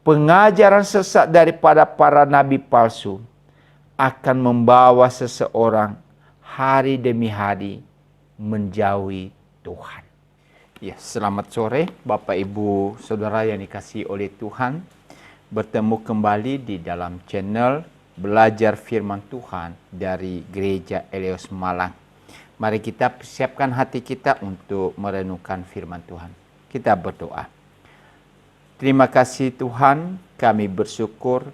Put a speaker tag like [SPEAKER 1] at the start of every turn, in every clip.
[SPEAKER 1] pengajaran sesat daripada para nabi palsu akan membawa seseorang hari demi hari menjauhi Tuhan. Ya, selamat sore Bapak Ibu Saudara yang dikasihi oleh Tuhan. Bertemu kembali di dalam channel Belajar Firman Tuhan dari Gereja Eleos Malang. Mari kita persiapkan hati kita untuk merenungkan firman Tuhan. Kita berdoa. Terima kasih Tuhan, kami bersyukur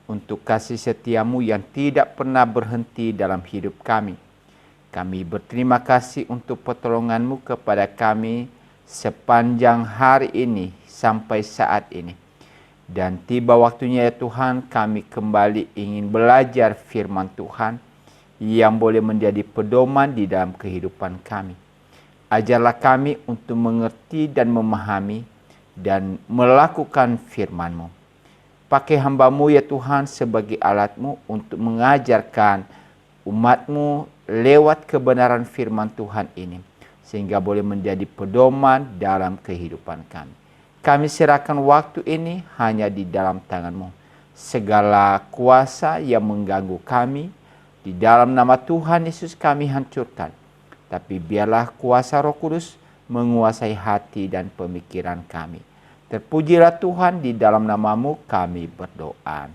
[SPEAKER 1] untuk kasih setiamu yang tidak pernah berhenti dalam hidup kami. Kami berterima kasih untuk pertolonganmu kepada kami sepanjang hari ini sampai saat ini. Dan tiba waktunya ya Tuhan, kami kembali ingin belajar firman Tuhan yang boleh menjadi pedoman di dalam kehidupan kami. Ajarlah kami untuk mengerti dan memahami dan melakukan firman-Mu. Pakai hamba-Mu ya Tuhan sebagai alat-Mu untuk mengajarkan umat-Mu lewat kebenaran firman Tuhan ini. Sehingga boleh menjadi pedoman dalam kehidupan kami. Kami serahkan waktu ini hanya di dalam tangan-Mu. Segala kuasa yang mengganggu kami, di dalam nama Tuhan Yesus kami hancurkan. Tapi biarlah kuasa Roh Kudus menguasai hati dan pemikiran kami. Terpujilah Tuhan, di dalam nama-Mu kami berdoa.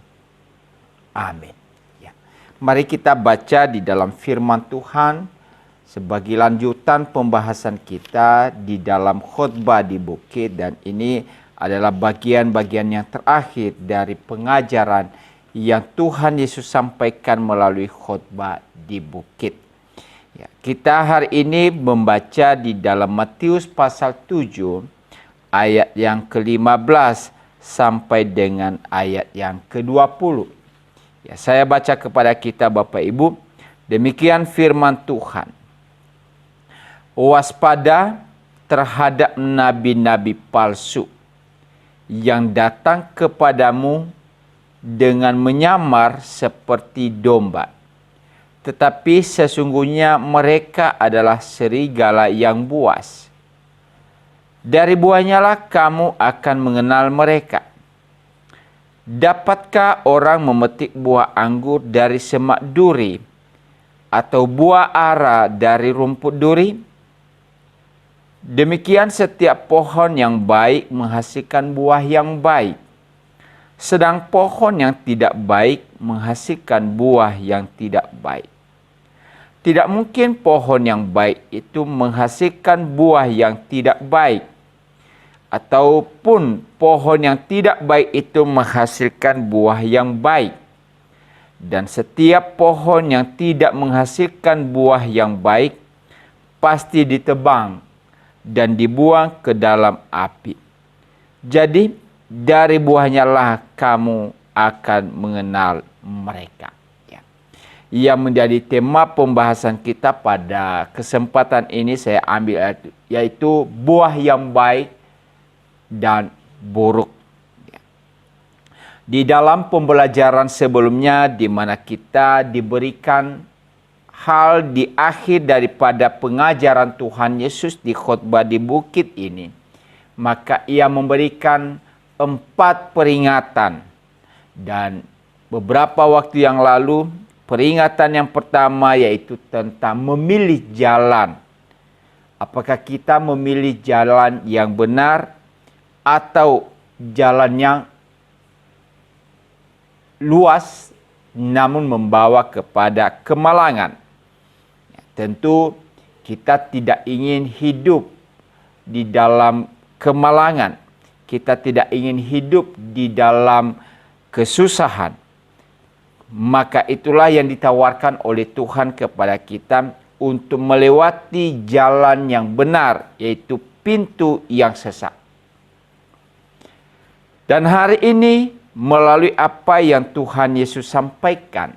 [SPEAKER 1] Amin. Ya. Mari kita baca di dalam firman Tuhan sebagai lanjutan pembahasan kita di dalam khotbah di bukit. Dan ini adalah bagian-bagian yang terakhir dari pengajaran yang Tuhan Yesus sampaikan melalui khotbah di bukit. Ya, kita hari ini membaca di dalam Matius pasal 7 ayat yang ke-15 sampai dengan ayat yang ke-20. Ya, saya baca kepada kita Bapak Ibu, demikian firman Tuhan. Waspada terhadap nabi-nabi palsu yang datang kepadamu dengan menyamar seperti domba. Tetapi sesungguhnya mereka adalah serigala yang buas. Dari buahnya lah kamu akan mengenal mereka. Dapatkah orang memetik buah anggur dari semak duri atau buah ara dari rumput duri? Demikian setiap pohon yang baik menghasilkan buah yang baik, sedang pohon yang tidak baik menghasilkan buah yang tidak baik. Tidak mungkin pohon yang baik itu menghasilkan buah yang tidak baik, ataupun pohon yang tidak baik itu menghasilkan buah yang baik. Dan setiap pohon yang tidak menghasilkan buah yang baik pasti ditebang dan dibuang ke dalam api. Jadi dari buahnya lah kamu akan mengenal mereka. Ya. Yang menjadi tema pembahasan kita pada kesempatan ini saya ambil yaitu buah yang baik dan buruk. Di dalam pembelajaran sebelumnya di mana kita diberikan hal di akhir daripada pengajaran Tuhan Yesus di khotbah di bukit ini, maka ia memberikan 4 peringatan. Dan beberapa waktu yang lalu peringatan yang pertama yaitu tentang memilih jalan. Apakah kita memilih jalan yang benar atau jalan yang luas namun membawa kepada kemalangan. Ya, tentu kita tidak ingin hidup di dalam kemalangan. Kita tidak ingin hidup di dalam kesusahan. Maka itulah yang ditawarkan oleh Tuhan kepada kita untuk melewati jalan yang benar, yaitu pintu yang sesat. Dan hari ini melalui apa yang Tuhan Yesus sampaikan,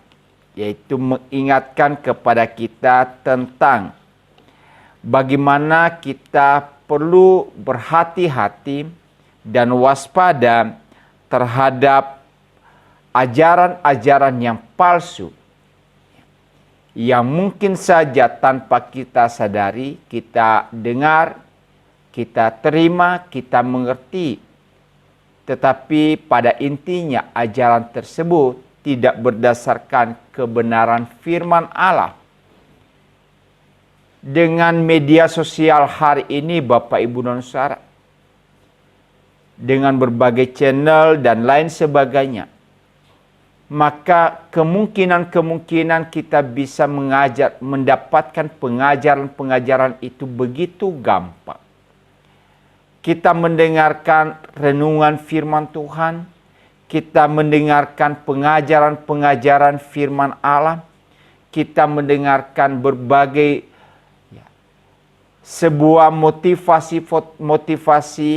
[SPEAKER 1] yaitu mengingatkan kepada kita tentang bagaimana kita perlu berhati-hati dan waspada terhadap ajaran-ajaran yang palsu, yang mungkin saja tanpa kita sadari, kita dengar, kita terima, kita mengerti, Tetapi pada intinya ajaran tersebut tidak berdasarkan kebenaran firman Allah. Dengan media sosial hari ini Bapak Ibu dan Saudara, dengan berbagai channel dan lain sebagainya, maka kemungkinan kita bisa mendapatkan pengajaran-pengajaran itu begitu gampang. Kita mendengarkan renungan firman Tuhan, kita mendengarkan pengajaran-pengajaran firman Allah, kita mendengarkan berbagai sebuah motivasi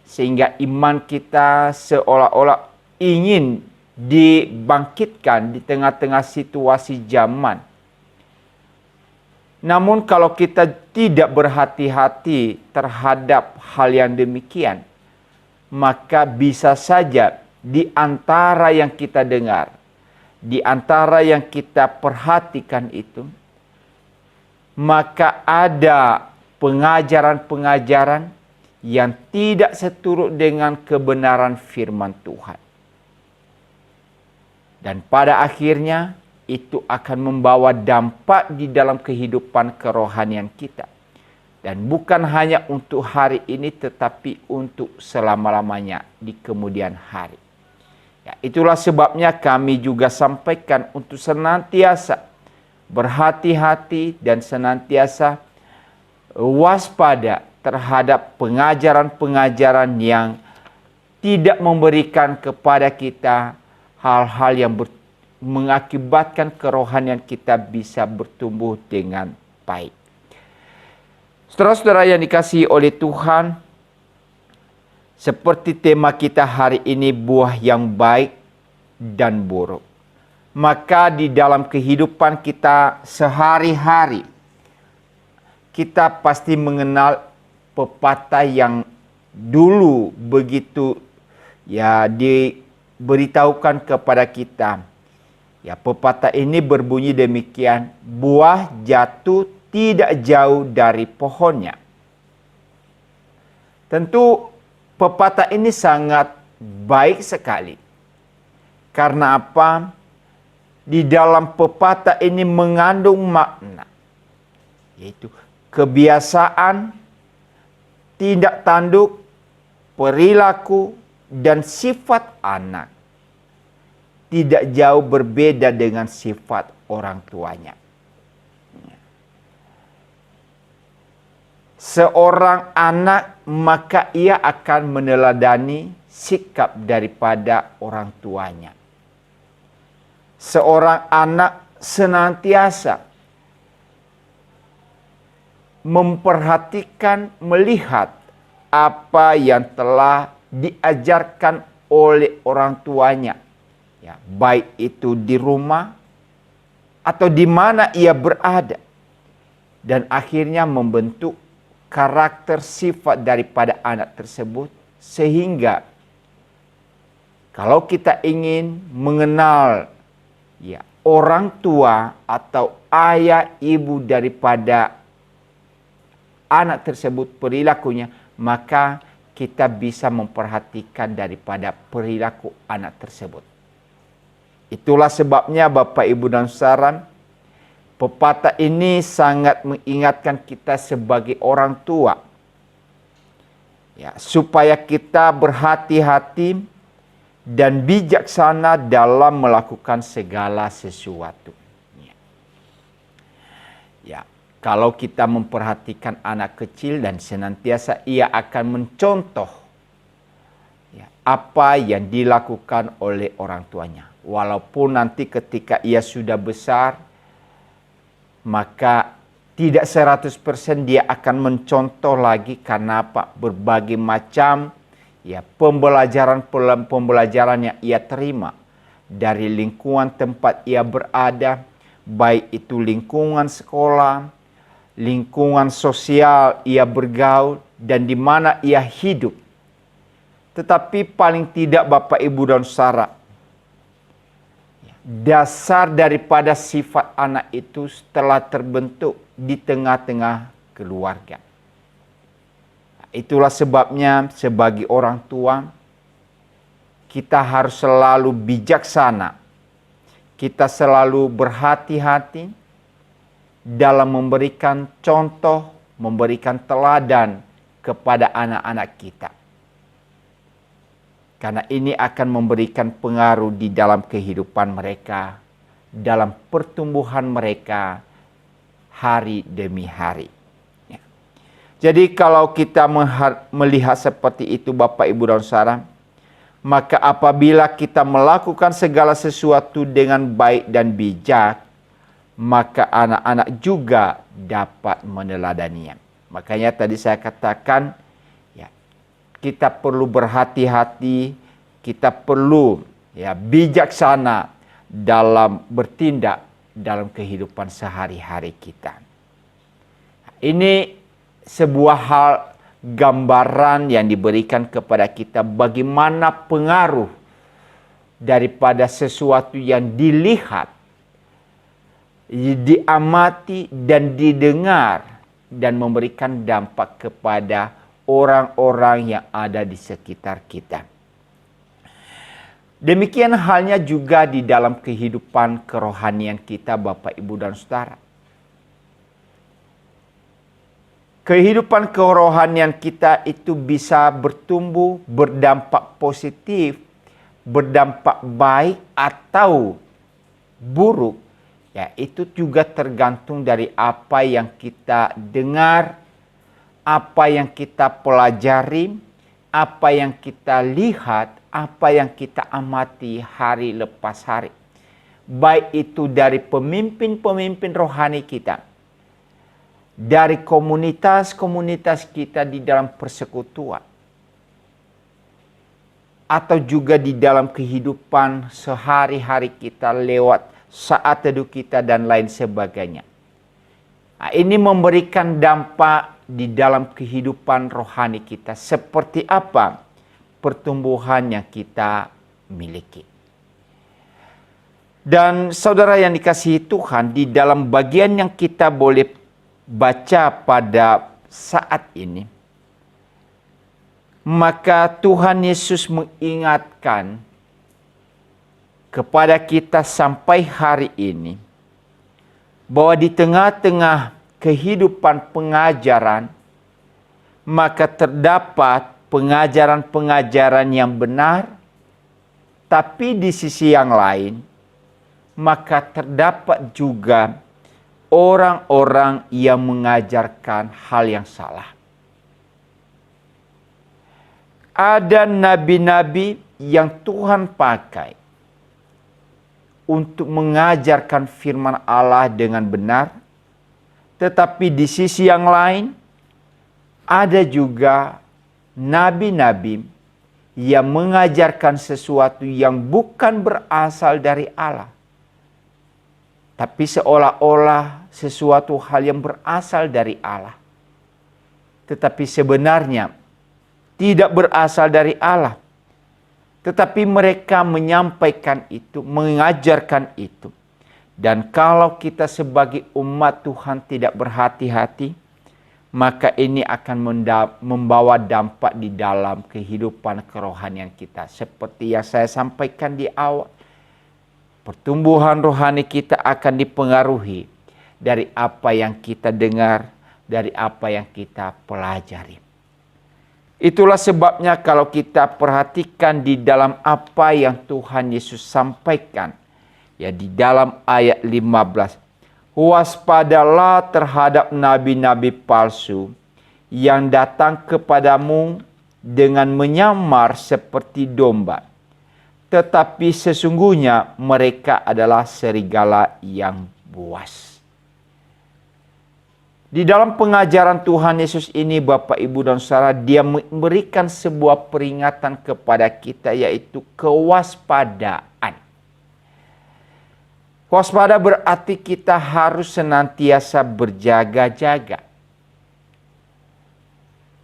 [SPEAKER 1] sehingga iman kita seolah-olah ingin dibangkitkan di tengah-tengah situasi zaman. Namun kalau kita tidak berhati-hati terhadap hal yang demikian, maka bisa saja di antara yang kita dengar, di antara yang kita perhatikan itu, maka ada pengajaran-pengajaran yang tidak seturut dengan kebenaran firman Tuhan. Dan pada akhirnya itu akan membawa dampak di dalam kehidupan kerohanian kita. Dan bukan hanya untuk hari ini, tetapi untuk selama-lamanya di kemudian hari. Ya, itulah sebabnya kami juga sampaikan untuk senantiasa berhati-hati dan senantiasa waspada terhadap pengajaran-pengajaran yang tidak memberikan kepada kita hal-hal yang mengakibatkan kerohanian kita bisa bertumbuh dengan baik. Saudara-saudara yang dikasihi oleh Tuhan, seperti tema kita hari ini, buah yang baik dan buruk. Maka di dalam kehidupan kita sehari-hari, kita pasti mengenal pepatah yang dulu begitu diberitahukan kepada kita. Ya, pepatah ini berbunyi demikian, buah jatuh tidak jauh dari pohonnya. Tentu pepatah ini sangat baik sekali. Karena apa? Di dalam pepatah ini mengandung makna, yaitu kebiasaan, tindak tanduk, perilaku, dan sifat anak tidak jauh berbeda dengan sifat orang tuanya. Seorang anak maka ia akan meneladani sikap daripada orang tuanya. Seorang anak senantiasa memperhatikan, melihat apa yang telah diajarkan oleh orang tuanya. Ya, baik itu di rumah atau di mana ia berada. Dan akhirnya membentuk karakter sifat daripada anak tersebut. Sehingga kalau kita ingin mengenal orang tua atau ayah ibu daripada anak tersebut, perilakunya, maka kita bisa memperhatikan daripada perilaku anak tersebut. Itulah sebabnya Bapak Ibu dan Saudara, pepatah ini sangat mengingatkan kita sebagai orang tua, supaya kita berhati-hati dan bijaksana dalam melakukan segala sesuatu. Kalau kita memperhatikan anak kecil dan senantiasa ia akan mencontoh apa yang dilakukan oleh orang tuanya. Walaupun nanti ketika ia sudah besar, maka tidak 100% dia akan mencontoh lagi. Karena apa? Berbagai macam pembelajaran yang ia terima dari lingkungan tempat ia berada, baik itu lingkungan sekolah, lingkungan sosial ia bergaul, dan di mana ia hidup. Tetapi paling tidak Bapak Ibu dan Saudara, dasar daripada sifat anak itu telah terbentuk di tengah-tengah keluarga. Itulah sebabnya sebagai orang tua, kita harus selalu bijaksana. Kita selalu berhati-hati dalam memberikan contoh, memberikan teladan kepada anak-anak kita. Karena ini akan memberikan pengaruh di dalam kehidupan mereka, dalam pertumbuhan mereka hari demi hari. Ya. Jadi kalau kita melihat seperti itu Bapak Ibu dan Saudara, maka apabila kita melakukan segala sesuatu dengan baik dan bijak, maka anak-anak juga dapat meneladaninya. Makanya tadi saya katakan, ya, kita perlu berhati-hati, kita perlu bijaksana dalam bertindak dalam kehidupan sehari-hari kita. Ini sebuah hal gambaran yang diberikan kepada kita bagaimana pengaruh daripada sesuatu yang dilihat, diamati dan didengar dan memberikan dampak kepada orang-orang yang ada di sekitar kita. Demikian halnya juga di dalam kehidupan kerohanian kita Bapak Ibu dan Saudara. Kehidupan kerohanian kita itu bisa bertumbuh, berdampak positif, berdampak baik atau buruk. Ya, itu juga tergantung dari apa yang kita dengar, apa yang kita pelajari, apa yang kita lihat, apa yang kita amati hari lepas hari. Baik itu dari pemimpin-pemimpin rohani kita, dari komunitas-komunitas kita di dalam persekutuan, atau juga di dalam kehidupan sehari-hari kita lewat saat teduh kita dan lain sebagainya. Nah, ini memberikan dampak di dalam kehidupan rohani kita. Seperti apa pertumbuhan yang kita miliki. Dan saudara yang dikasihi Tuhan, di dalam bagian yang kita boleh baca pada saat ini, maka Tuhan Yesus mengingatkan kepada kita sampai hari ini bahwa di tengah-tengah kehidupan pengajaran, maka terdapat pengajaran-pengajaran yang benar, tapi di sisi yang lain, maka terdapat juga orang-orang yang mengajarkan hal yang salah. Ada nabi-nabi yang Tuhan pakai untuk mengajarkan firman Allah dengan benar, tetapi di sisi yang lain ada juga nabi-nabi yang mengajarkan sesuatu yang bukan berasal dari Allah, tapi seolah-olah sesuatu hal yang berasal dari Allah, tetapi sebenarnya tidak berasal dari Allah. Tetapi mereka menyampaikan itu, mengajarkan itu. Dan kalau kita sebagai umat Tuhan tidak berhati-hati, maka ini akan membawa dampak di dalam kehidupan kerohanian kita. Seperti yang saya sampaikan di awal, pertumbuhan rohani kita akan dipengaruhi dari apa yang kita dengar, dari apa yang kita pelajari. Itulah sebabnya kalau kita perhatikan di dalam apa yang Tuhan Yesus sampaikan, ya di dalam ayat 15, waspadalah terhadap nabi-nabi palsu yang datang kepadamu dengan menyamar seperti domba, tetapi sesungguhnya mereka adalah serigala yang buas. Di dalam pengajaran Tuhan Yesus ini Bapak Ibu dan Saudara, dia memberikan sebuah peringatan kepada kita, yaitu kewaspadaan. Waspada berarti kita harus senantiasa berjaga-jaga.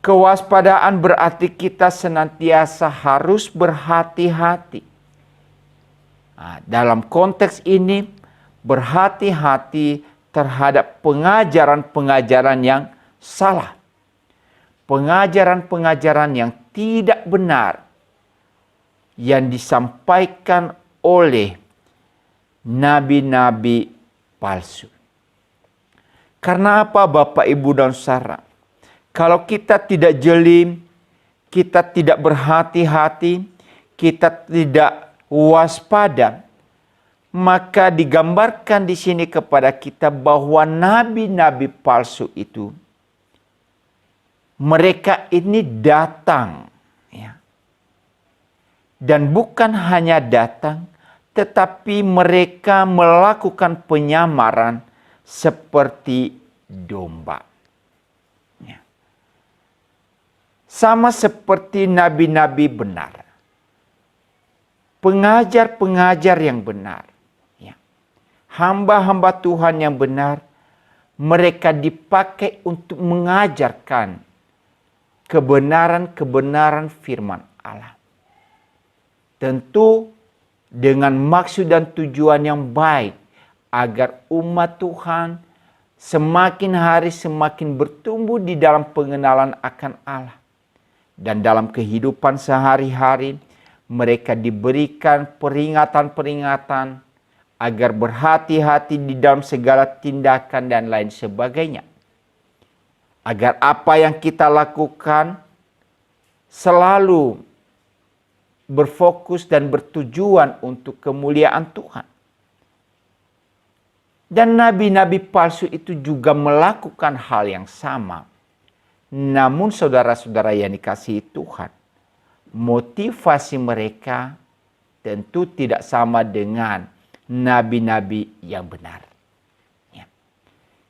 [SPEAKER 1] Kewaspadaan berarti kita senantiasa harus berhati-hati. Nah, dalam konteks ini, berhati-hati terhadap pengajaran-pengajaran yang salah. Pengajaran-pengajaran yang tidak benar, yang disampaikan oleh nabi-nabi palsu. Karena apa Bapak, Ibu, dan Saudara? Kalau kita tidak jeli, kita tidak berhati-hati, kita tidak waspada, maka digambarkan di sini kepada kita bahwa nabi-nabi palsu itu, mereka ini datang, ya. Dan bukan hanya datang, tetapi mereka melakukan penyamaran seperti domba. Ya. Sama seperti nabi-nabi benar. Pengajar-pengajar yang benar. Ya. Hamba-hamba Tuhan yang benar, mereka dipakai untuk mengajarkan kebenaran-kebenaran firman Allah. Tentu dengan maksud dan tujuan yang baik, agar umat Tuhan semakin hari semakin bertumbuh di dalam pengenalan akan Allah. Dan dalam kehidupan sehari-hari mereka diberikan peringatan-peringatan agar berhati-hati di dalam segala tindakan dan lain sebagainya. Agar apa yang kita lakukan selalu berfokus dan bertujuan untuk kemuliaan Tuhan. Dan nabi-nabi palsu itu juga melakukan hal yang sama. Namun saudara-saudara yang dikasihi Tuhan, motivasi mereka tentu tidak sama dengan nabi-nabi yang benar. Ya.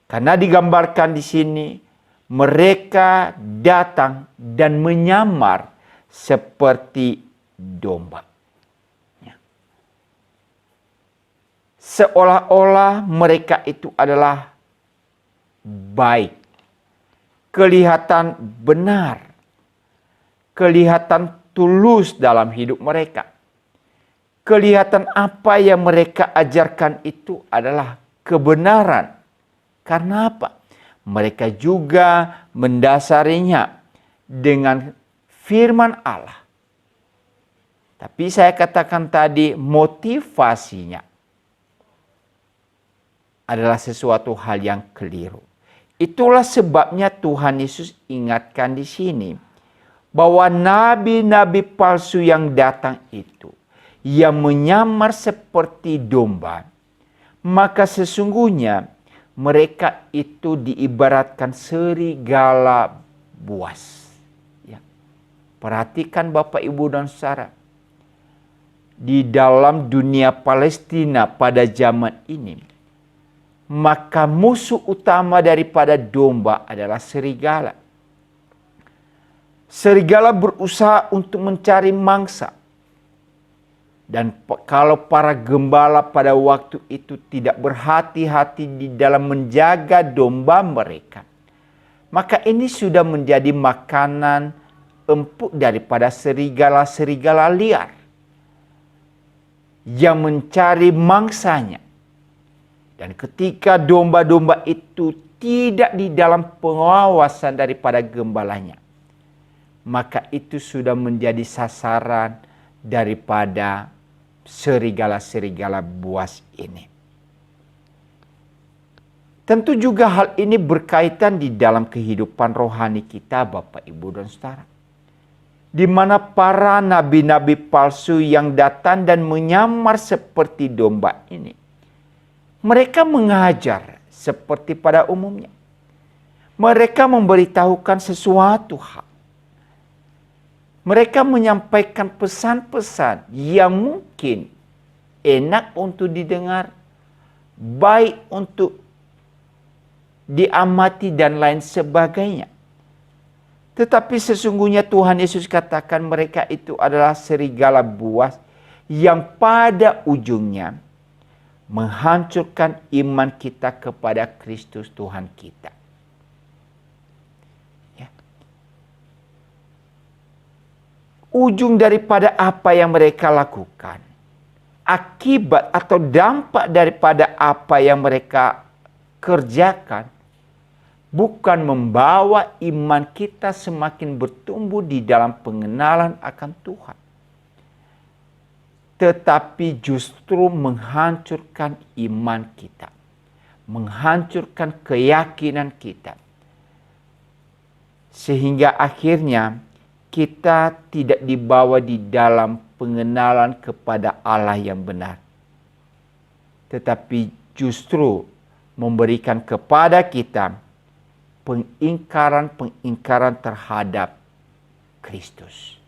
[SPEAKER 1] Karena digambarkan di sini, mereka datang dan menyamar seperti domba. Seolah-olah mereka itu adalah baik, kelihatan benar, kelihatan tulus dalam hidup mereka. Kelihatan apa yang mereka ajarkan itu adalah kebenaran. Karena apa? Mereka juga mendasarinya dengan firman Allah. Tapi saya katakan tadi, motivasinya adalah sesuatu hal yang keliru. Itulah sebabnya Tuhan Yesus ingatkan di sini bahwa nabi-nabi palsu yang datang itu, yang menyamar seperti domba, maka sesungguhnya mereka itu diibaratkan serigala buas. Ya. Perhatikan Bapak, Ibu, dan Saudara. Di dalam dunia Palestina pada zaman ini, maka musuh utama daripada domba adalah serigala. Serigala berusaha untuk mencari mangsa. Dan kalau para gembala pada waktu itu tidak berhati-hati di dalam menjaga domba mereka, maka ini sudah menjadi makanan empuk daripada serigala-serigala liar yang mencari mangsanya. Dan ketika domba-domba itu tidak di dalam pengawasan daripada gembalanya, maka itu sudah menjadi sasaran daripada serigala-serigala buas ini. Tentu juga hal ini berkaitan di dalam kehidupan rohani kita, Bapak, Ibu, dan Saudara. Di mana para nabi-nabi palsu yang datang dan menyamar seperti domba ini, mereka mengajar seperti pada umumnya. Mereka memberitahukan sesuatu hal. Mereka menyampaikan pesan-pesan yang mungkin enak untuk didengar, baik untuk diamati dan lain sebagainya. Tetapi sesungguhnya Tuhan Yesus katakan mereka itu adalah serigala buas yang pada ujungnya menghancurkan iman kita kepada Kristus Tuhan kita. Ya. Ujung daripada apa yang mereka lakukan, akibat atau dampak daripada apa yang mereka kerjakan, bukan membawa iman kita semakin bertumbuh di dalam pengenalan akan Tuhan. tetapi justru menghancurkan iman kita, menghancurkan keyakinan kita, sehingga akhirnya kita tidak dibawa di dalam pengenalan kepada Allah yang benar, tetapi justru memberikan kepada kita pengingkaran terhadap Kristus.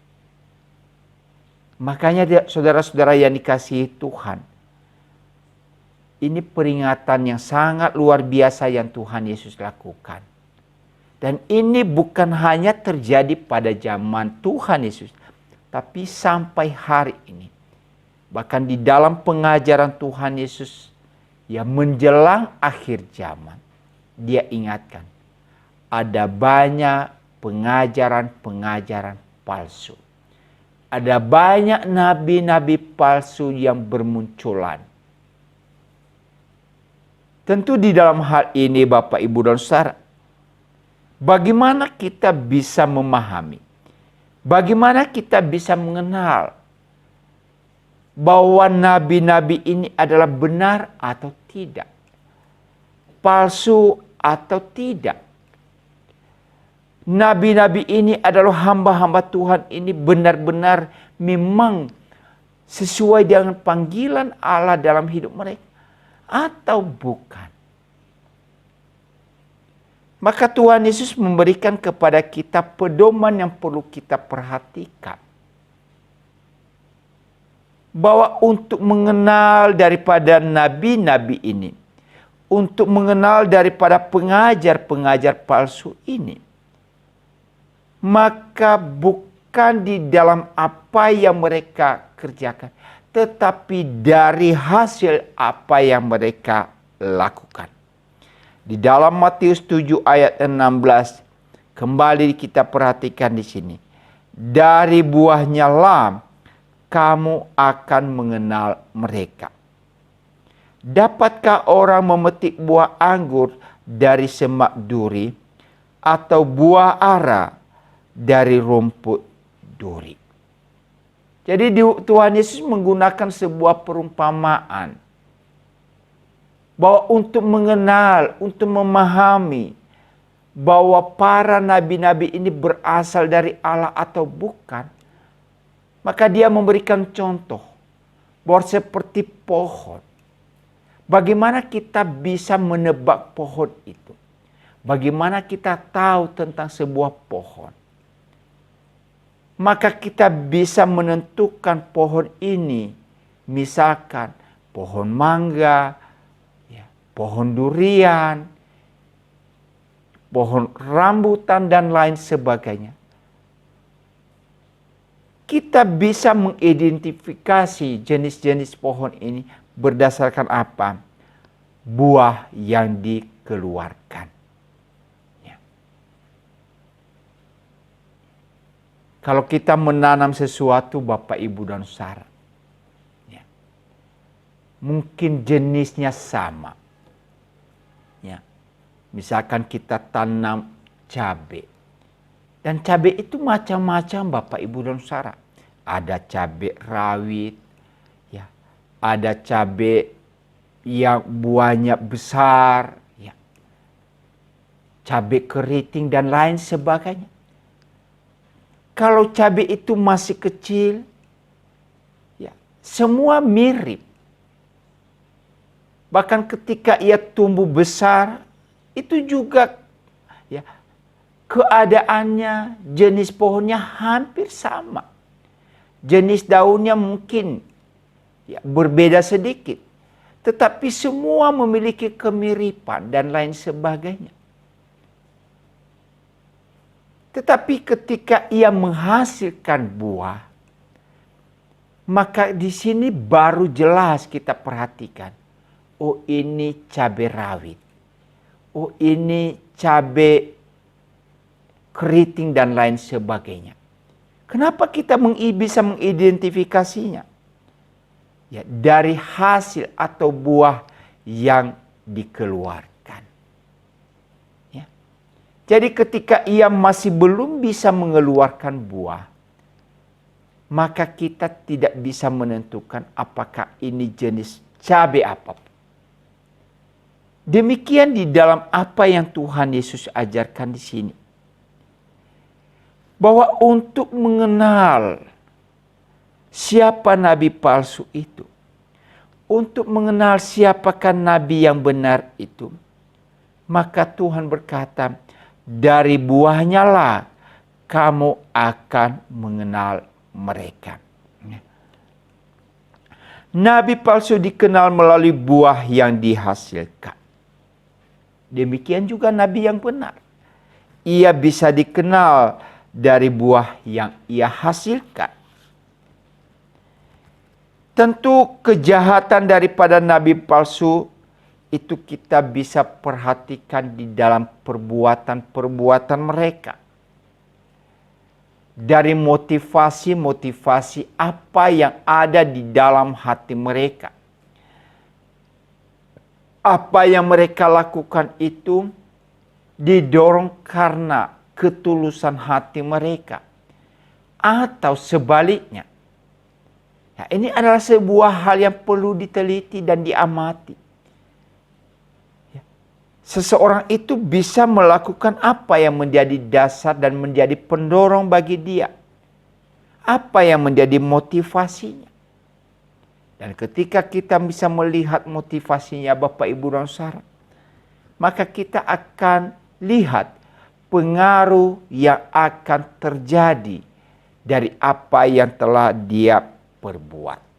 [SPEAKER 1] Makanya saudara-saudara yang dikasihi Tuhan, ini peringatan yang sangat luar biasa yang Tuhan Yesus lakukan. Dan ini bukan hanya terjadi pada zaman Tuhan Yesus, tapi sampai hari ini. Bahkan di dalam pengajaran Tuhan Yesus yang menjelang akhir zaman, dia ingatkan, ada banyak pengajaran-pengajaran palsu. Ada banyak nabi-nabi palsu yang bermunculan. Tentu di dalam hal ini Bapak, Ibu, dan Saudara, bagaimana kita bisa memahami, bagaimana kita bisa mengenal bahwa nabi-nabi ini adalah benar atau tidak, palsu atau tidak. Nabi-nabi ini adalah hamba-hamba Tuhan ini benar-benar memang sesuai dengan panggilan Allah dalam hidup mereka atau bukan. Maka Tuhan Yesus memberikan kepada kita pedoman yang perlu kita perhatikan. Bahwa untuk mengenal daripada nabi-nabi ini, untuk mengenal daripada pengajar-pengajar palsu ini, maka bukan di dalam apa yang mereka kerjakan, tetapi dari hasil apa yang mereka lakukan. Di dalam Matius 7 ayat 16, kembali kita perhatikan di sini. Dari buahnya lah kamu akan mengenal mereka. Dapatkah orang memetik buah anggur dari semak duri atau buah ara dari rumput duri? Jadi Tuhan Yesus menggunakan sebuah perumpamaan bahwa untuk mengenal, untuk memahami bahwa para nabi-nabi ini berasal dari Allah atau bukan, maka dia memberikan contoh bahwa seperti pohon. Bagaimana kita bisa menebak pohon itu? Bagaimana kita tahu tentang sebuah pohon? Maka kita bisa menentukan pohon ini, misalkan pohon mangga, pohon durian, pohon rambutan, dan lain sebagainya. Kita bisa mengidentifikasi jenis-jenis pohon ini berdasarkan apa? Buah yang dikeluarkan. Kalau kita menanam sesuatu, Bapak, Ibu, dan Saudara, mungkin jenisnya sama. Misalkan kita tanam cabai. Dan cabai itu macam-macam, Bapak, Ibu, dan Saudara. Ada cabai rawit, ada cabai yang buahnya besar, cabai keriting, dan lain sebagainya. Kalau cabai itu masih kecil, semua mirip. Bahkan ketika ia tumbuh besar, itu juga keadaannya, jenis pohonnya hampir sama. Jenis daunnya mungkin berbeda sedikit. Tetapi semua memiliki kemiripan dan lain sebagainya. Tetapi ketika ia menghasilkan buah, maka di sini baru jelas kita perhatikan. Oh, ini cabai rawit. Oh, ini cabai keriting dan lain sebagainya. Kenapa kita bisa mengidentifikasinya? Dari hasil atau buah yang dikeluarkan. Jadi ketika ia masih belum bisa mengeluarkan buah, maka kita tidak bisa menentukan apakah ini jenis cabai apa. Demikian di dalam apa yang Tuhan Yesus ajarkan di sini. Bahwa untuk mengenal siapa nabi palsu itu, untuk mengenal siapakah nabi yang benar itu, maka Tuhan berkata, dari buahnya lah kamu akan mengenal mereka. Nabi palsu dikenal melalui buah yang dihasilkan. Demikian juga nabi yang benar. Ia bisa dikenal dari buah yang ia hasilkan. Tentu kejahatan daripada nabi palsu itu kita bisa perhatikan di dalam perbuatan-perbuatan mereka. Dari motivasi-motivasi apa yang ada di dalam hati mereka. Apa yang mereka lakukan itu didorong karena ketulusan hati mereka. Atau sebaliknya. Ya, ini adalah sebuah hal yang perlu diteliti dan diamati. Seseorang itu bisa melakukan apa yang menjadi dasar dan menjadi pendorong bagi dia. Apa yang menjadi motivasinya. Dan ketika kita bisa melihat motivasinya Bapak Ibu dan Saudara, maka kita akan lihat pengaruh yang akan terjadi dari apa yang telah dia perbuat.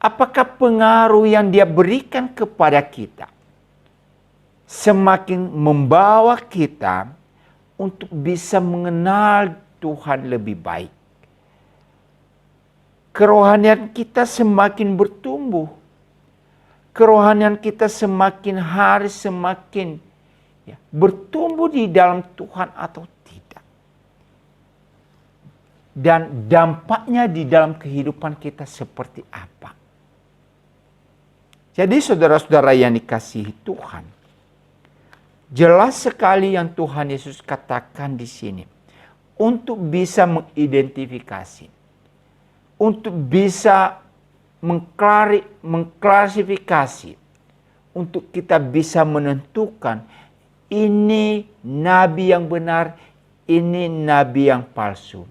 [SPEAKER 1] Apakah pengaruh yang dia berikan kepada kita semakin membawa kita untuk bisa mengenal Tuhan lebih baik? Kerohanian kita semakin bertumbuh. Kerohanian kita semakin hari semakin bertumbuh di dalam Tuhan atau tidak. Dan dampaknya di dalam kehidupan kita seperti apa? Jadi saudara-saudara yang dikasihi Tuhan, jelas sekali yang Tuhan Yesus katakan di sini. Untuk bisa mengidentifikasi, untuk bisa mengklasifikasi, untuk kita bisa menentukan ini nabi yang benar, ini nabi yang palsu.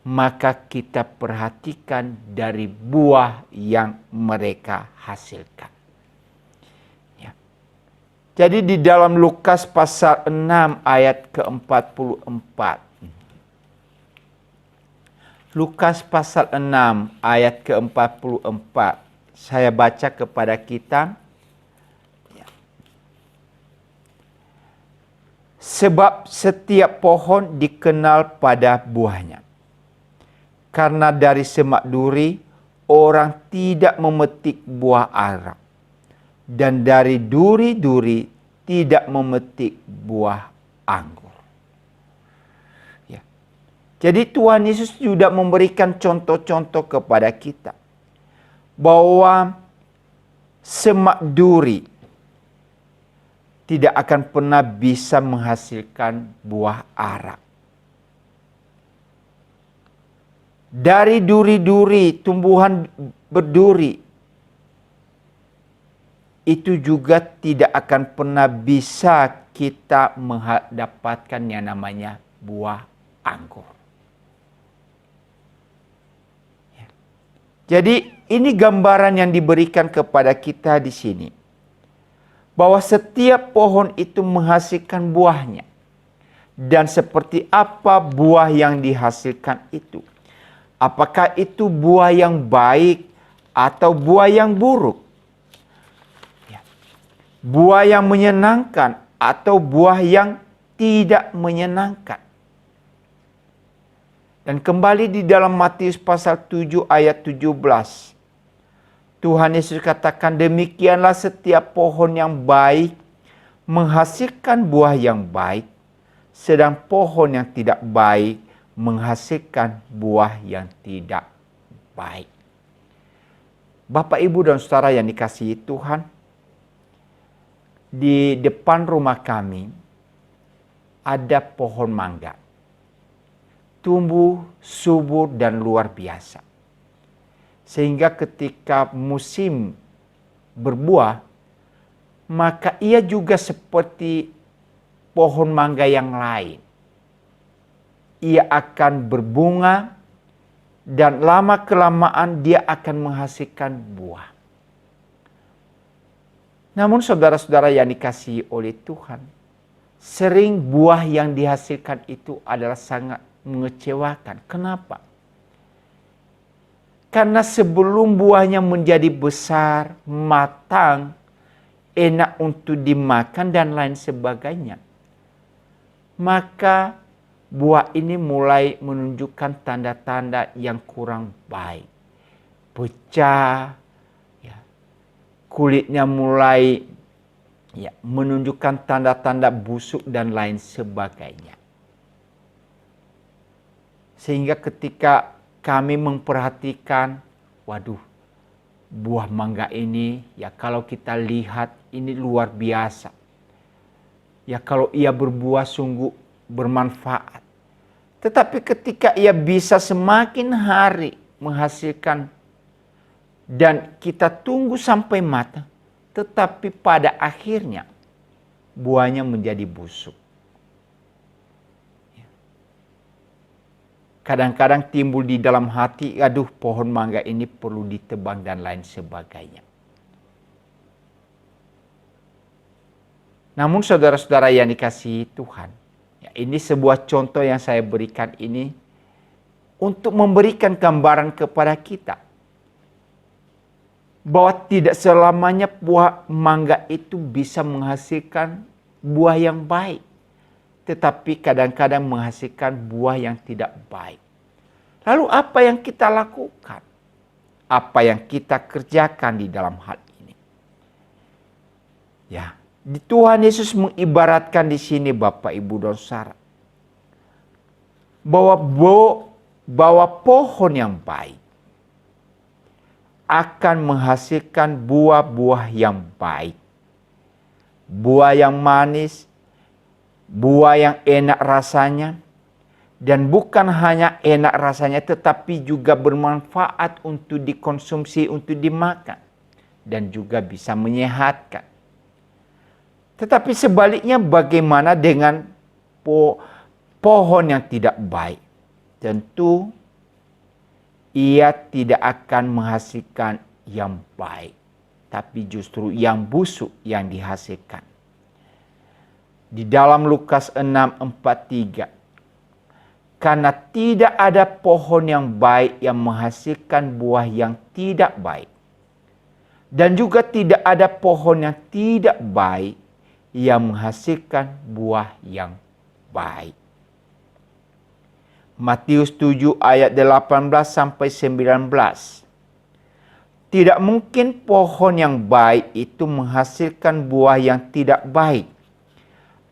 [SPEAKER 1] Maka kita perhatikan dari buah yang mereka hasilkan. Ya. Jadi di dalam Lukas pasal 6 ayat ke-44. Lukas pasal 6 ayat ke-44. Saya baca kepada kita. Ya. Sebab setiap pohon dikenal pada buahnya. Karena dari semak duri orang tidak memetik buah ara. Dan dari duri-duri tidak memetik buah anggur. Ya. Jadi Tuhan Yesus juga memberikan contoh-contoh kepada kita. Bahwa semak duri tidak akan pernah bisa menghasilkan buah ara. Dari duri-duri, tumbuhan berduri, itu juga tidak akan pernah bisa kita mendapatkan yang namanya buah anggur. Ya. Jadi ini gambaran yang diberikan kepada kita di sini. Bahwa setiap pohon itu menghasilkan buahnya. Dan seperti apa buah yang dihasilkan itu. Apakah itu buah yang baik atau buah yang buruk? Ya. Buah yang menyenangkan atau buah yang tidak menyenangkan. Dan kembali di dalam Matius pasal 7 ayat 17. Tuhan Yesus katakan demikianlah setiap pohon yang baik menghasilkan buah yang baik. Sedang pohon yang tidak baik menghasilkan buah yang tidak baik. Bapak, Ibu, dan Saudara yang dikasihi Tuhan, di depan rumah kami ada pohon mangga. tumbuh subur dan luar biasa. Sehingga ketika musim berbuah, maka ia juga seperti pohon mangga yang lain. Ia akan berbunga dan lama-kelamaan dia akan menghasilkan buah. Namun saudara-saudara yang dikasihi oleh Tuhan, sering buah yang dihasilkan itu adalah sangat mengecewakan. Kenapa? Karena sebelum buahnya menjadi besar, matang, enak untuk dimakan dan lain sebagainya, maka buah ini mulai menunjukkan tanda-tanda yang kurang baik. Pecah, ya, kulitnya mulai menunjukkan tanda-tanda busuk dan lain sebagainya. Sehingga ketika kami memperhatikan, waduh, buah mangga ini ya kalau kita lihat ini luar biasa. Ya kalau ia berbuah sungguh bermanfaat. Tetapi ketika ia bisa semakin hari menghasilkan dan kita tunggu sampai matang, tetapi pada akhirnya buahnya menjadi busuk. Kadang-kadang timbul di dalam hati, aduh pohon mangga ini perlu ditebang dan lain sebagainya. Namun saudara-saudara yang dikasihi Tuhan, ya, ini sebuah contoh yang saya berikan ini untuk memberikan gambaran kepada kita. Bahwa tidak selamanya buah mangga itu bisa menghasilkan buah yang baik. Tetapi kadang-kadang menghasilkan buah yang tidak baik. Lalu apa yang kita lakukan? Apa yang kita kerjakan di dalam hal ini? Ya, Tuhan Yesus mengibaratkan di sini Bapak, Ibu, dan Saudara, bahwa pohon yang baik akan menghasilkan buah-buah yang baik. Buah yang manis, buah yang enak rasanya, dan bukan hanya enak rasanya tetapi juga bermanfaat untuk dikonsumsi, untuk dimakan, dan juga bisa menyehatkan. Tetapi sebaliknya bagaimana dengan pohon yang tidak baik? Tentu ia tidak akan menghasilkan yang baik, tapi justru yang busuk yang dihasilkan. Di dalam Lukas 6:43, karena tidak ada pohon yang baik yang menghasilkan buah yang tidak baik, dan juga tidak ada pohon yang tidak baik yang menghasilkan buah yang baik. Matius 7 ayat 18 sampai 19. Tidak mungkin pohon yang baik itu menghasilkan buah yang tidak baik,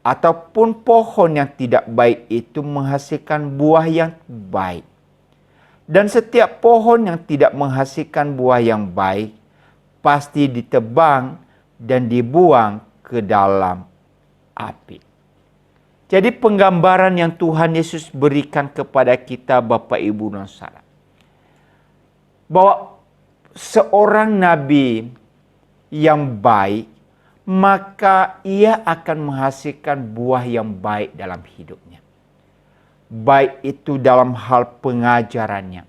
[SPEAKER 1] ataupun pohon yang tidak baik itu menghasilkan buah yang baik. Dan setiap pohon yang tidak menghasilkan buah yang baik pasti ditebang dan dibuang ke dalam api. Jadi penggambaran yang Tuhan Yesus berikan kepada kita Bapak, Ibu, dan Saudara, bahwa seorang nabi yang baik, maka ia akan menghasilkan buah yang baik dalam hidupnya. Baik itu dalam hal pengajarannya,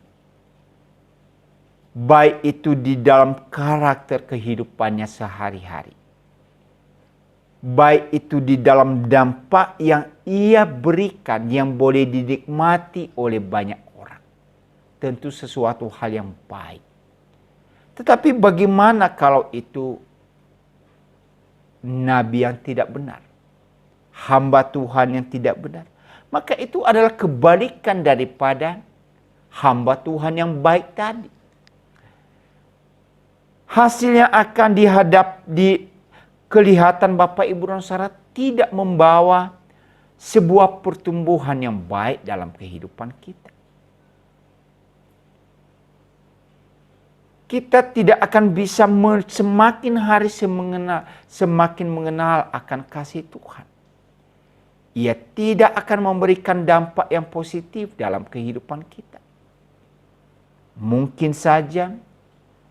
[SPEAKER 1] baik itu di dalam karakter kehidupannya sehari-hari, baik itu di dalam dampak yang ia berikan yang boleh dinikmati oleh banyak orang. Tentu sesuatu hal yang baik. Tetapi bagaimana kalau itu nabi yang tidak benar, hamba Tuhan yang tidak benar? Maka itu adalah kebalikan daripada hamba Tuhan yang baik tadi. Hasilnya akan kelihatan Bapak, Ibu, dan Saudara tidak membawa sebuah pertumbuhan yang baik dalam kehidupan kita. Kita tidak akan bisa semakin hari semakin mengenal akan kasih Tuhan. ia tidak akan memberikan dampak yang positif dalam kehidupan kita. Mungkin saja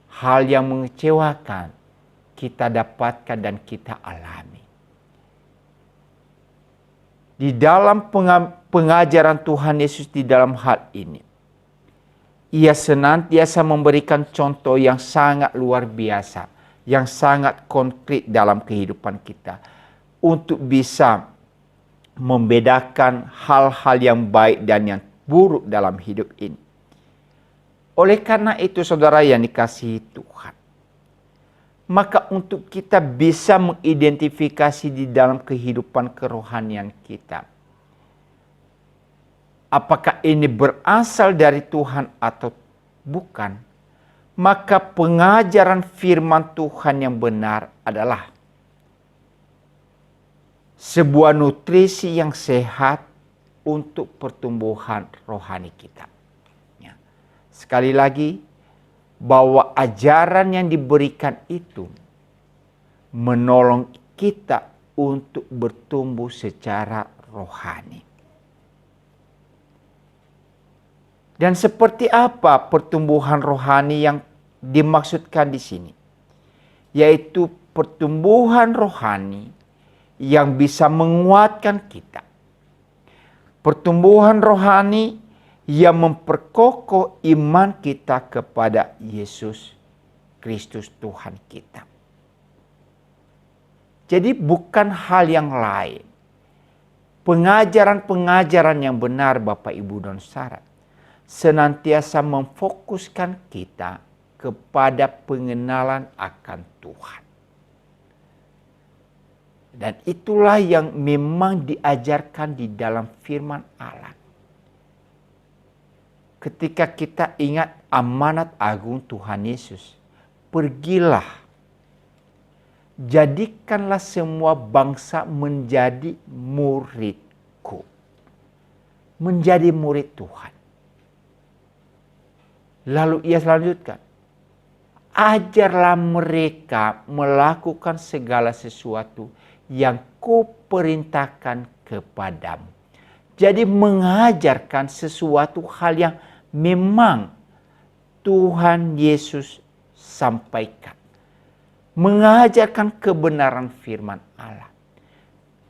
[SPEAKER 1] hal yang mengecewakan kita dapatkan dan kita alami. Di dalam pengajaran Tuhan Yesus di dalam hal ini, ia senantiasa memberikan contoh yang sangat luar biasa, yang sangat konkret dalam kehidupan kita, untuk bisa membedakan hal-hal yang baik dan yang buruk dalam hidup ini. Oleh karena itu, saudara yang dikasihi Tuhan, maka untuk kita bisa mengidentifikasi di dalam kehidupan kerohanian kita, apakah ini berasal dari Tuhan atau bukan, maka pengajaran firman Tuhan yang benar adalah sebuah nutrisi yang sehat untuk pertumbuhan rohani kita. Ya. Sekali lagi, bahwa ajaran yang diberikan itu menolong kita untuk bertumbuh secara rohani. Dan seperti apa pertumbuhan rohani yang dimaksudkan di sini? Yaitu pertumbuhan rohani yang bisa menguatkan kita. Pertumbuhan rohani yang memperkokoh iman kita kepada Yesus Kristus Tuhan kita. Jadi bukan hal yang lain. Pengajaran-pengajaran yang benar Bapak Ibu dan Saudara senantiasa memfokuskan kita kepada pengenalan akan Tuhan. Dan itulah yang memang diajarkan di dalam firman Allah. Ketika kita ingat amanat agung Tuhan Yesus, pergilah, jadikanlah semua bangsa menjadi muridku. Menjadi murid Tuhan. Lalu ia selanjutkan, ajarlah mereka melakukan segala sesuatu yang kuperintahkan kepadamu. Jadi mengajarkan sesuatu hal yang memang Tuhan Yesus sampaikan. Mengajarkan kebenaran firman Allah.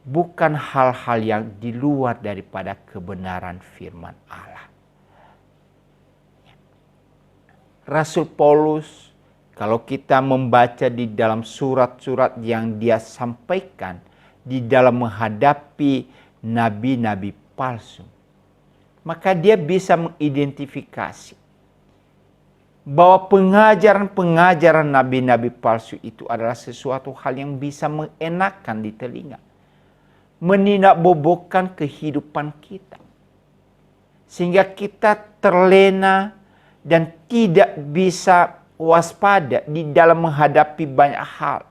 [SPEAKER 1] Bukan hal-hal yang di luar daripada kebenaran firman Allah. Rasul Paulus, kalau kita membaca di dalam surat-surat yang dia sampaikan di dalam menghadapi nabi-nabi palsu, maka dia bisa mengidentifikasi bahwa pengajaran-pengajaran nabi-nabi palsu itu adalah sesuatu hal yang bisa mengenakan di telinga, menindakbobokkan kehidupan kita, sehingga kita terlena dan tidak bisa waspada di dalam menghadapi banyak hal.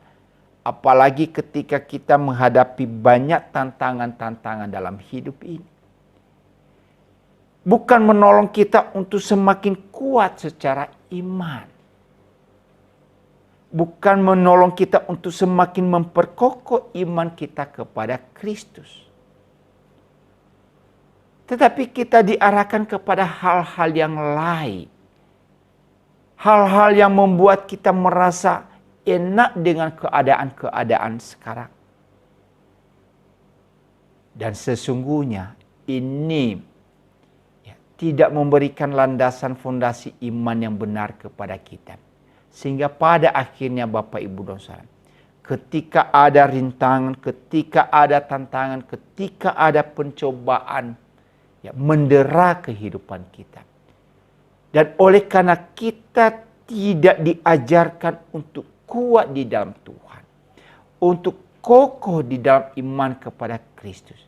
[SPEAKER 1] Apalagi ketika kita menghadapi banyak tantangan-tantangan dalam hidup ini. Bukan menolong kita untuk semakin kuat secara iman. Bukan menolong kita untuk semakin memperkokoh iman kita kepada Kristus. Tetapi kita diarahkan kepada hal-hal yang lain. Hal-hal yang membuat kita merasa enak dengan keadaan-keadaan sekarang. Dan sesungguhnya ini tidak memberikan landasan fondasi iman yang benar kepada kita. Sehingga pada akhirnya Bapak Ibu dan Saudara, ketika ada rintangan, ketika ada tantangan, ketika ada pencobaan, mendera kehidupan kita. Dan oleh karena kita tidak diajarkan untuk kuat di dalam Tuhan, untuk kokoh di dalam iman kepada Kristus,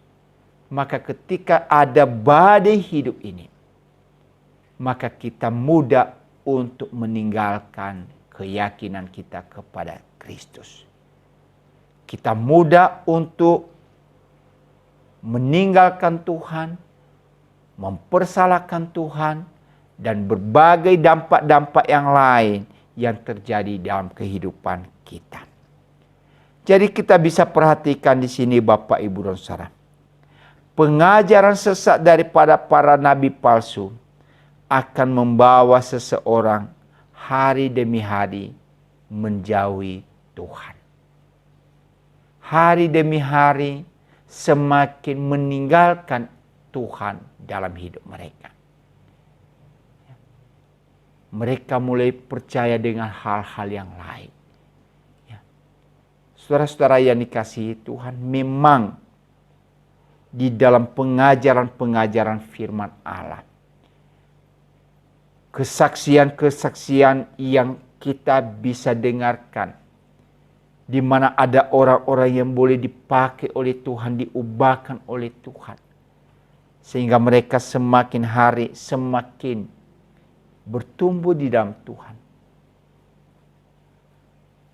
[SPEAKER 1] maka ketika ada badai hidup ini, maka kita mudah untuk meninggalkan keyakinan kita kepada Kristus. Kita mudah untuk meninggalkan Tuhan, mempersalahkan Tuhan, dan berbagai dampak-dampak yang lain yang terjadi dalam kehidupan kita. Jadi kita bisa perhatikan di sini Bapak, Ibu, dan Saudara. pengajaran sesat daripada para nabi palsu akan membawa seseorang hari demi hari menjauhi Tuhan. Hari demi hari semakin meninggalkan Tuhan dalam hidup mereka. Mereka mulai percaya dengan hal-hal yang lain. Saudara-saudara yang dikasihi Tuhan, memang di dalam pengajaran-pengajaran firman Allah, kesaksian-kesaksian yang kita bisa dengarkan, di mana ada orang-orang yang boleh dipakai oleh Tuhan, diubahkan oleh Tuhan, sehingga mereka semakin hari semakin bertumbuh di dalam Tuhan.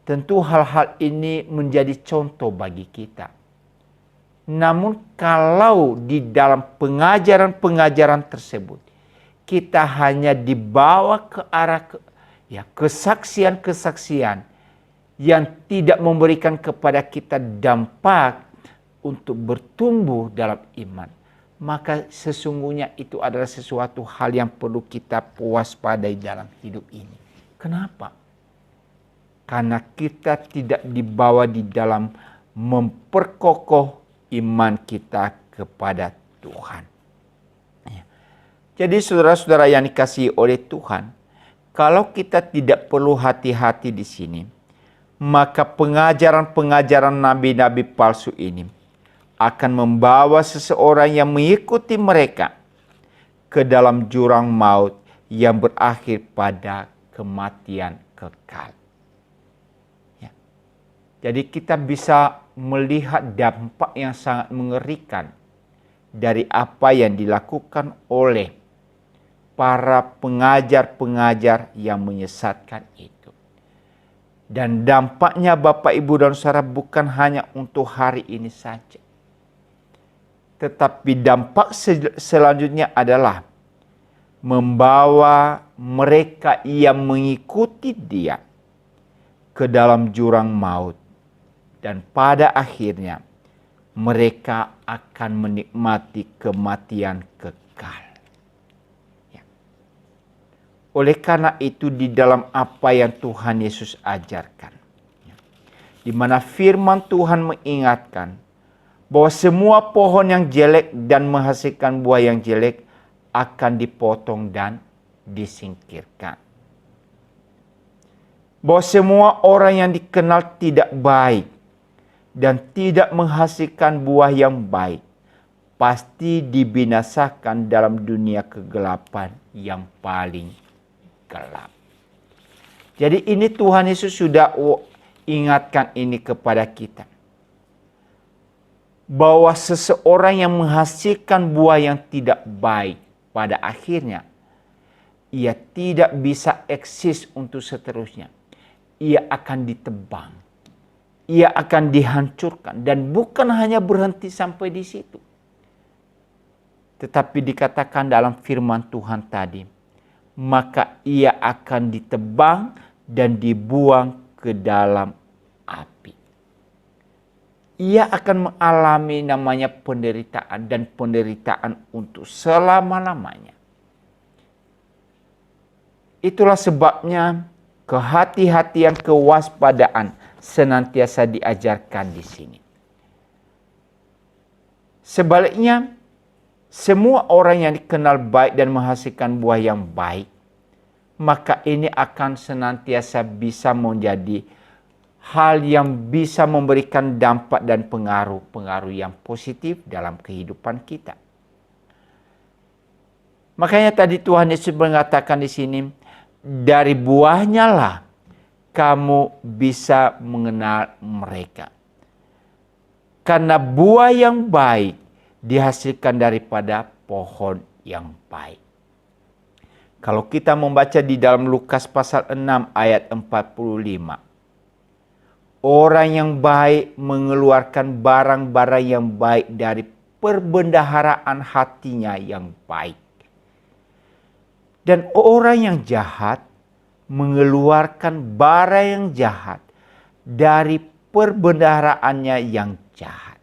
[SPEAKER 1] Tentu hal-hal ini menjadi contoh bagi kita. Namun kalau di dalam pengajaran-pengajaran tersebut kita hanya dibawa ke arah kesaksian-kesaksian yang tidak memberikan kepada kita dampak untuk bertumbuh dalam iman, maka sesungguhnya itu adalah sesuatu hal yang perlu kita waspadai dalam hidup ini. Kenapa? Karena kita tidak dibawa di dalam memperkokoh iman kita kepada Tuhan. Jadi saudara-saudara yang dikasihi oleh Tuhan, kalau kita tidak perlu hati-hati di sini, maka pengajaran-pengajaran nabi-nabi palsu ini akan membawa seseorang yang mengikuti mereka ke dalam jurang maut yang berakhir pada kematian kekal. Jadi kita bisa melihat dampak yang sangat mengerikan dari apa yang dilakukan oleh para pengajar-pengajar yang menyesatkan itu. Dan dampaknya Bapak, Ibu, dan Saudara bukan hanya untuk hari ini saja. Tetapi dampak selanjutnya adalah membawa mereka yang mengikuti dia ke dalam jurang maut. Dan pada akhirnya mereka akan menikmati kematian kekal. Oleh karena itu di dalam apa yang Tuhan Yesus ajarkan, di mana firman Tuhan mengingatkan bahwa semua pohon yang jelek dan menghasilkan buah yang jelek akan dipotong dan disingkirkan. Bahwa semua orang yang dikenal tidak baik dan tidak menghasilkan buah yang baik pasti dibinasakan dalam dunia kegelapan yang paling gelap. Jadi ini Tuhan Yesus sudah ingatkan ini kepada kita. Bahwa seseorang yang menghasilkan buah yang tidak baik pada akhirnya ia tidak bisa eksis untuk seterusnya. Ia akan ditebang. Ia akan dihancurkan. Dan bukan hanya berhenti sampai di situ. Tetapi dikatakan dalam firman Tuhan tadi, maka ia akan ditebang dan dibuang ke dalam api. Ia akan mengalami namanya penderitaan dan penderitaan untuk selama-lamanya. Itulah sebabnya kehati-hatian, kewaspadaan senantiasa diajarkan di sini. Sebaliknya, semua orang yang dikenal baik dan menghasilkan buah yang baik, maka ini akan senantiasa bisa menjadi hal yang bisa memberikan dampak dan pengaruh-pengaruh yang positif dalam kehidupan kita. Makanya tadi Tuhan Yesus mengatakan di sini, dari buahnya lah kamu bisa mengenal mereka. Karena buah yang baik dihasilkan daripada pohon yang baik. Kalau kita membaca di dalam Lukas pasal 6 ayat 45. Orang yang baik mengeluarkan barang-barang yang baik dari perbendaharaan hatinya yang baik. Dan orang yang jahat mengeluarkan barang yang jahat dari perbendaharaannya yang jahat.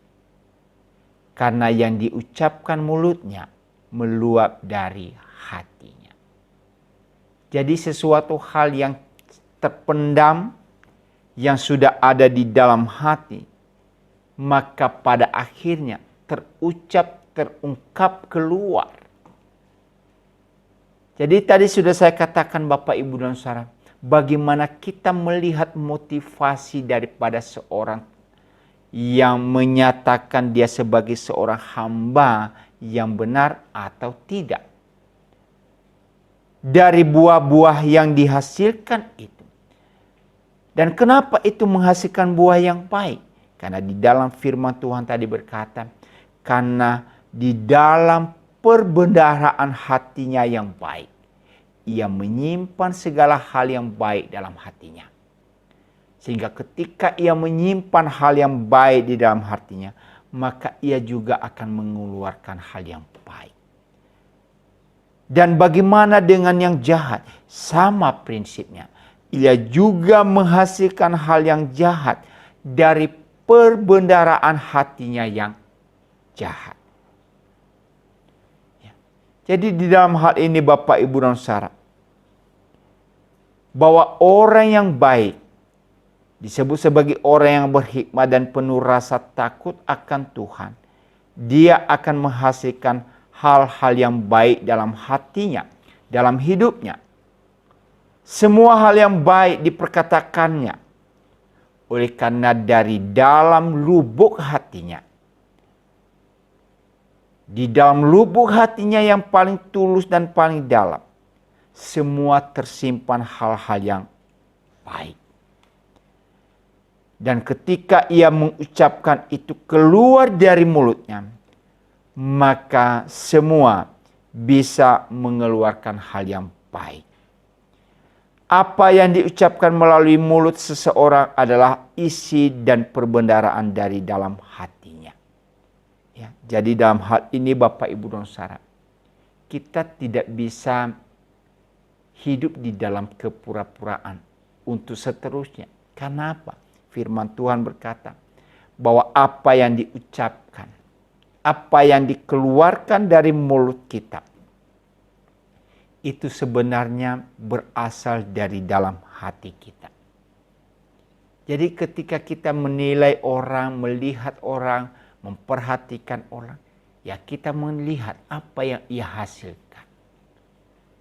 [SPEAKER 1] karena yang diucapkan mulutnya meluap dari hatinya. Jadi sesuatu hal yang terpendam, yang sudah ada di dalam hati, maka pada akhirnya terungkap keluar. Jadi tadi sudah saya katakan Bapak Ibu dan Saudara, bagaimana kita melihat motivasi daripada seorang yang menyatakan dia sebagai seorang hamba yang benar atau tidak. Dari buah-buah yang dihasilkan itu. Dan kenapa itu menghasilkan buah yang baik? Karena di dalam firman Tuhan tadi berkata, karena di dalam perbendaharaan hatinya yang baik, ia menyimpan segala hal yang baik dalam hatinya. Sehingga ketika ia menyimpan hal yang baik di dalam hatinya, maka ia juga akan mengeluarkan hal yang baik. Dan bagaimana dengan yang jahat? Sama prinsipnya. Ia juga menghasilkan hal yang jahat dari perbendaharaan hatinya yang jahat. Ya. Jadi di dalam hal ini Bapak Ibu dan Saudara, bahwa orang yang baik disebut sebagai orang yang berhikmat dan penuh rasa takut akan Tuhan. Dia akan menghasilkan hal-hal yang baik dalam hatinya, dalam hidupnya. Semua hal yang baik diperkatakannya. Oleh karena dari dalam lubuk hatinya, di dalam lubuk hatinya yang paling tulus dan paling dalam, semua tersimpan hal-hal yang baik. Dan ketika ia mengucapkan itu keluar dari mulutnya, maka semua bisa mengeluarkan hal yang baik. Apa yang diucapkan melalui mulut seseorang adalah isi dan perbendaharaan dari dalam hatinya. Ya, jadi dalam hal ini Bapak Ibu dan Saudara, kita tidak bisa hidup di dalam kepura-puraan untuk seterusnya. Karena apa? Firman Tuhan berkata bahwa apa yang diucapkan, apa yang dikeluarkan dari mulut kita, itu sebenarnya berasal dari dalam hati kita. Jadi ketika kita menilai orang, melihat orang, memperhatikan orang, ya kita melihat apa yang ia hasilkan.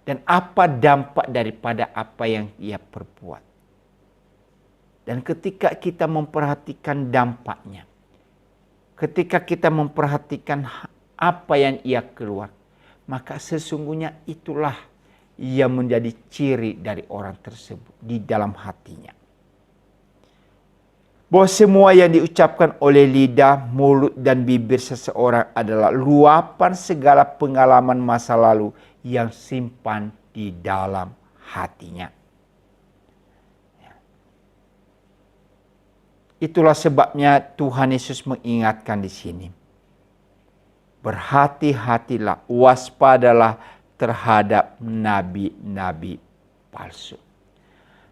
[SPEAKER 1] Dan apa dampak daripada apa yang ia perbuat. Dan ketika kita memperhatikan dampaknya, ketika kita memperhatikan apa yang ia keluar, maka sesungguhnya itulah yang menjadi ciri dari orang tersebut di dalam hatinya. Bahwa semua yang diucapkan oleh lidah, mulut, dan bibir seseorang adalah luapan segala pengalaman masa lalu yang simpan di dalam hatinya. Itulah sebabnya Tuhan Yesus mengingatkan di sini. Berhati-hatilah, waspadalah terhadap nabi-nabi palsu.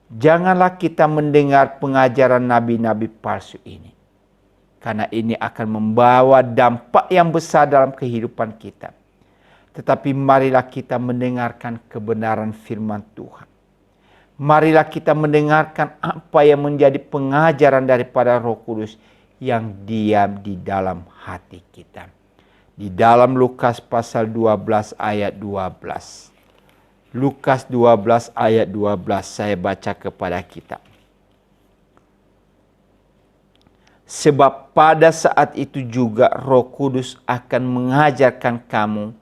[SPEAKER 1] Janganlah kita mendengar pengajaran nabi-nabi palsu ini. Karena ini akan membawa dampak yang besar dalam kehidupan kita. Tetapi marilah kita mendengarkan kebenaran firman Tuhan. Marilah kita mendengarkan apa yang menjadi pengajaran daripada Roh Kudus yang diam di dalam hati kita. Di dalam Lukas pasal 12 ayat 12. Lukas 12 ayat 12 saya baca kepada kita. Sebab pada saat itu juga Roh Kudus akan mengajarkan kamu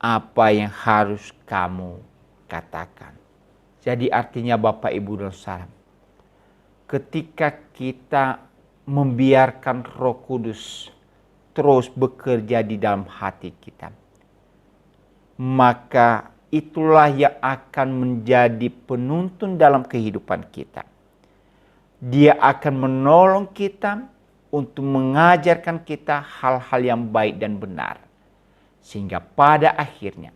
[SPEAKER 1] apa yang harus kamu katakan. Jadi artinya Bapak Ibu dan Saudara, ketika kita membiarkan Roh Kudus terus bekerja di dalam hati kita, maka itulah yang akan menjadi penuntun dalam kehidupan kita. Dia akan menolong kita untuk mengajarkan kita hal-hal yang baik dan benar. Sehingga pada akhirnya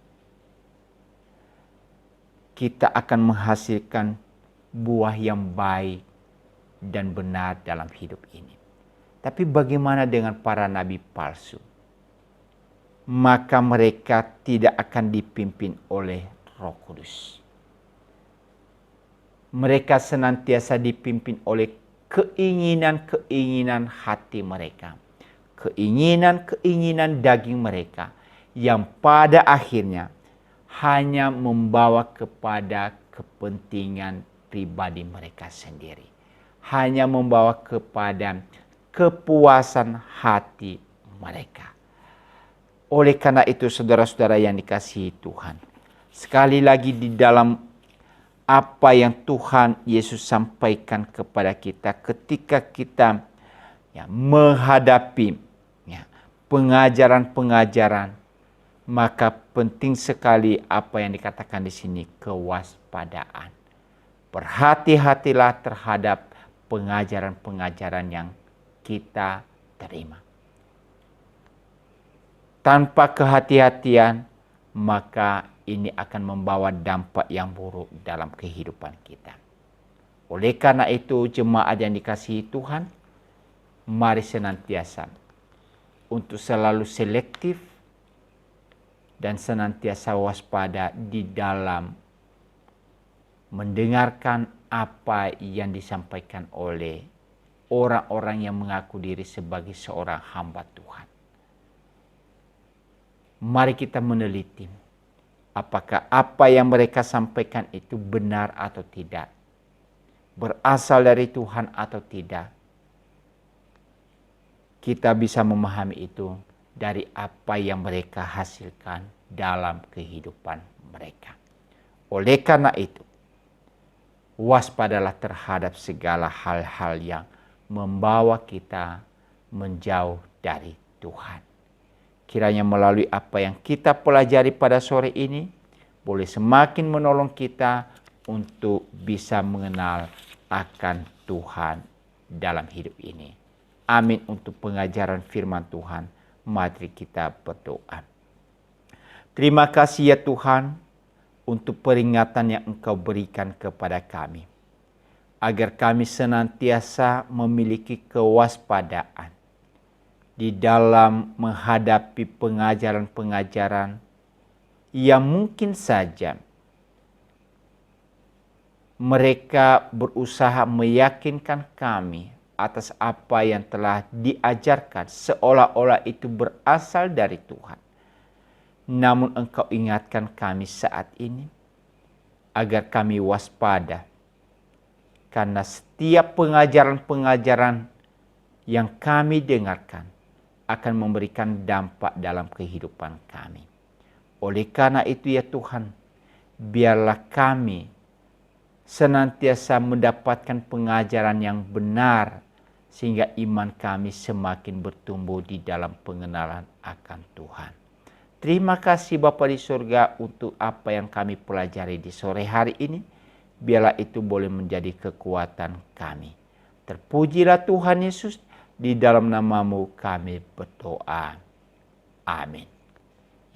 [SPEAKER 1] kita akan menghasilkan buah yang baik dan benar dalam hidup ini. Tapi bagaimana dengan para nabi palsu? maka mereka tidak akan dipimpin oleh Roh Kudus. Mereka senantiasa dipimpin oleh keinginan-keinginan hati mereka. Keinginan-keinginan daging mereka yang pada akhirnya hanya membawa kepada kepentingan pribadi mereka sendiri. Hanya membawa kepada kepuasan hati mereka. Oleh karena itu saudara-saudara yang dikasihi Tuhan, sekali lagi di dalam apa yang Tuhan Yesus sampaikan kepada kita ketika kita menghadapi pengajaran-pengajaran, maka penting sekali apa yang dikatakan di sini, kewaspadaan. Berhati-hatilah terhadap pengajaran-pengajaran yang kita terima. Tanpa kehati-hatian, maka ini akan membawa dampak yang buruk dalam kehidupan kita. Oleh karena itu, jemaat yang dikasihi Tuhan, mari senantiasa untuk selalu selektif dan senantiasa waspada di dalam mendengarkan apa yang disampaikan oleh orang-orang yang mengaku diri sebagai seorang hamba Tuhan. Mari kita meneliti apakah apa yang mereka sampaikan itu benar atau tidak, berasal dari Tuhan atau tidak. Kita bisa memahami itu dari apa yang mereka hasilkan dalam kehidupan mereka. Oleh karena itu, waspadalah terhadap segala hal-hal yang membawa kita menjauh dari Tuhan. Kiranya melalui apa yang kita pelajari pada sore ini, boleh semakin menolong kita untuk bisa mengenal akan Tuhan dalam hidup ini. Amin untuk pengajaran firman Tuhan. Mari kita berdoa. Terima kasih ya Tuhan untuk peringatan yang Engkau berikan kepada kami, agar kami senantiasa memiliki kewaspadaan di dalam menghadapi pengajaran-pengajaran yang mungkin saja mereka berusaha meyakinkan kami atas apa yang telah diajarkan seolah-olah itu berasal dari Tuhan. Namun Engkau ingatkan kami saat ini agar kami waspada, karena setiap pengajaran-pengajaran yang kami dengarkan akan memberikan dampak dalam kehidupan kami. Oleh karena itu ya Tuhan, biarlah kami senantiasa mendapatkan pengajaran yang benar, sehingga iman kami semakin bertumbuh di dalam pengenalan akan Tuhan. Terima kasih Bapa di surga untuk apa yang kami pelajari di sore hari ini. Biarlah itu boleh menjadi kekuatan kami. Terpujilah Tuhan Yesus, di dalam nama-Mu kami berdoa. Amin.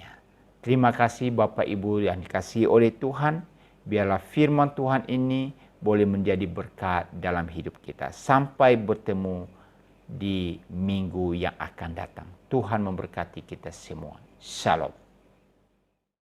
[SPEAKER 1] Ya. Terima kasih Bapak Ibu yang dikasihi oleh Tuhan. Biarlah firman Tuhan ini boleh menjadi berkat dalam hidup kita. Sampai bertemu di minggu yang akan datang. Tuhan memberkati kita semua. Shalom.